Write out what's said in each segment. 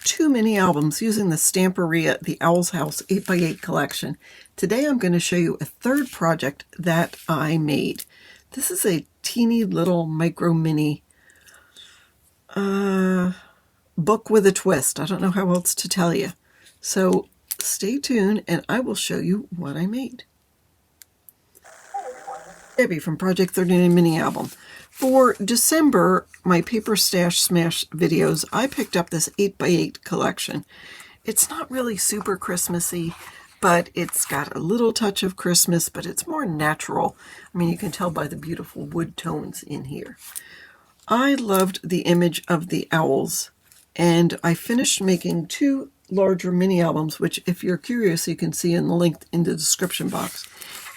Two mini albums using the Stamperia The Owl's House 8x8 collection. Today I'm going to show you a third project that I made. This is a teeny little micro mini book with a twist. I don't know how else to tell you. So stay tuned and I will show you what I made. Debbie from Project 39 Mini Album. For December, my Paperstashsmash videos, I picked up this 8x8 collection. It's not really super Christmassy, but it's got a little touch of Christmas, but it's more natural. I mean, you can tell by the beautiful wood tones in here. I loved the image of the owls, and I finished making two larger mini albums, which if you're curious, you can see in the link in the description box.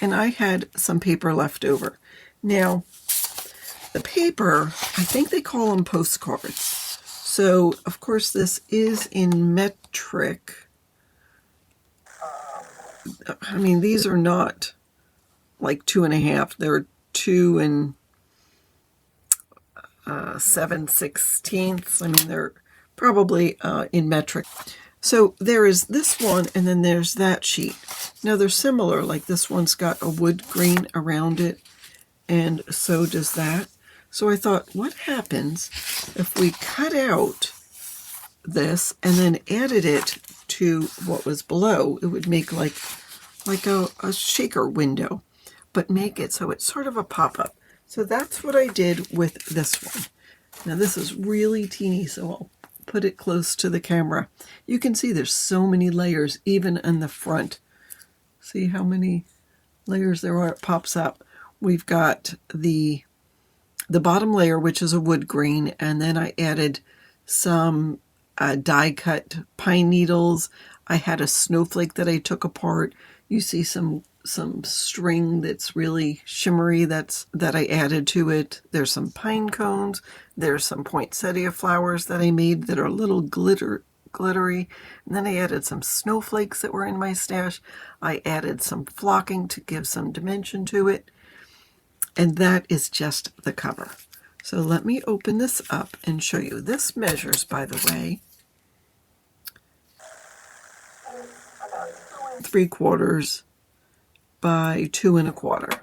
And I had some paper left over. Now, the paper, I think they call them postcards. So, of course, this is in metric. I mean, these are not like 2.5. They're 2 7/16. I mean, they're probably in metric. So there is this one, and then there's that sheet. Now they're similar, like this one's got a wood grain around it, and so does that. So I thought, what happens if we cut out this and then added it to what was below? It would make like a shaker window, but make it so it's sort of a pop-up. So that's what I did with this one. Now this is really teeny, so I'll put it close to the camera. You can see there's so many layers even in the front. See how many layers there are? It pops up. We've got the bottom layer, which is a wood grain, and then I added some die-cut pine needles. I had a snowflake that I took apart. You see some string that's really shimmery that I added to it. There's some pine cones. There's some poinsettia flowers that I made that are a little glittery. And then I added some snowflakes that were in my stash. I added some flocking to give some dimension to it. And that is just the cover. So let me open this up and show you. This measures, by the way, 3/4 by 2 1/4.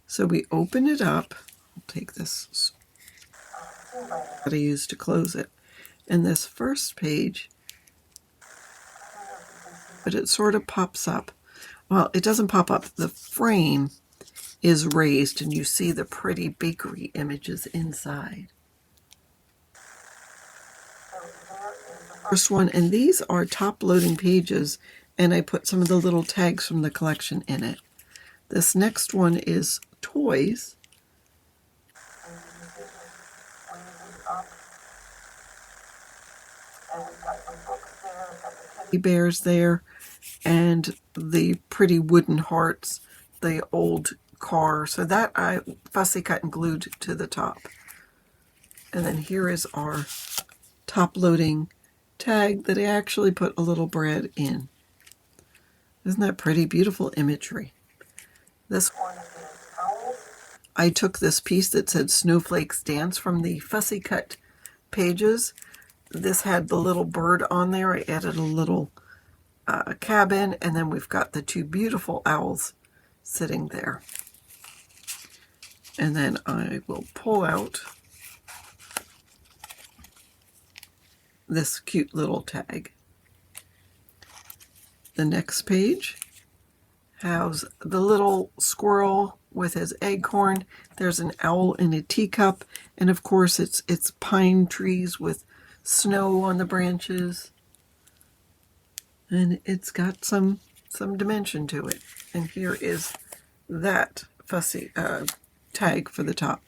So we open it up. I'll take this that I used to close it. And this first page, but it sort of pops up. Well, it doesn't pop up. The frame is raised and you see the pretty bakery images inside. First one, and these are top loading pages, and I put some of the little tags from the collection in it. This next one is toys. Bears there, and the pretty wooden hearts, the old car. So that I fussy cut and glued to the top. And then here is our top loading tag that I actually put a little bread in. Isn't that pretty? Beautiful imagery. This one, I took this piece that said Snowflakes Dance from the fussy cut pages. This had the little bird on there. I added a little cabin, and then we've got the two beautiful owls sitting there. And then I will pull out this cute little tag. The next page has the little squirrel with his acorn. There's an owl in a teacup, and of course it's pine trees with snow on the branches, and it's got some dimension to it. And here is that fussy tag for the top.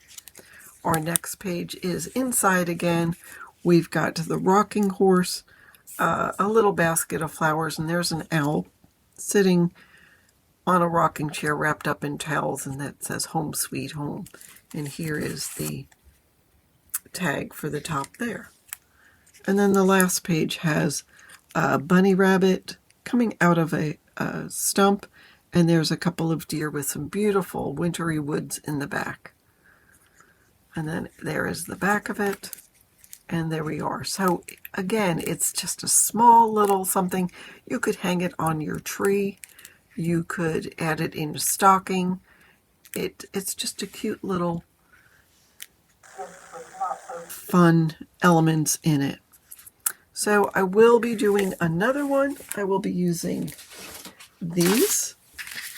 Our next page is inside again. We've got the rocking horse, a little basket of flowers, and there's an owl sitting on a rocking chair wrapped up in towels, and that says Home Sweet Home. And here is the tag for the top there. And then the last page has a bunny rabbit coming out of a stump, and there's a couple of deer with some beautiful wintry woods in the back. And then there is the back of it, And there we are. So again, it's just a small little something. You could hang it on your tree. You could add it in a stocking. It's just a cute little fun elements in it. So I will be doing another one. I will be using these.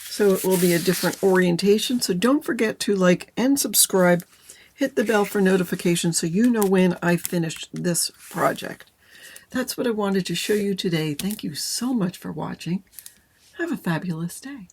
So it will be a different orientation. So don't forget to like and subscribe. Hit the bell for notifications so you know when I finished this project. That's what I wanted to show you today. Thank you so much for watching. Have a fabulous day.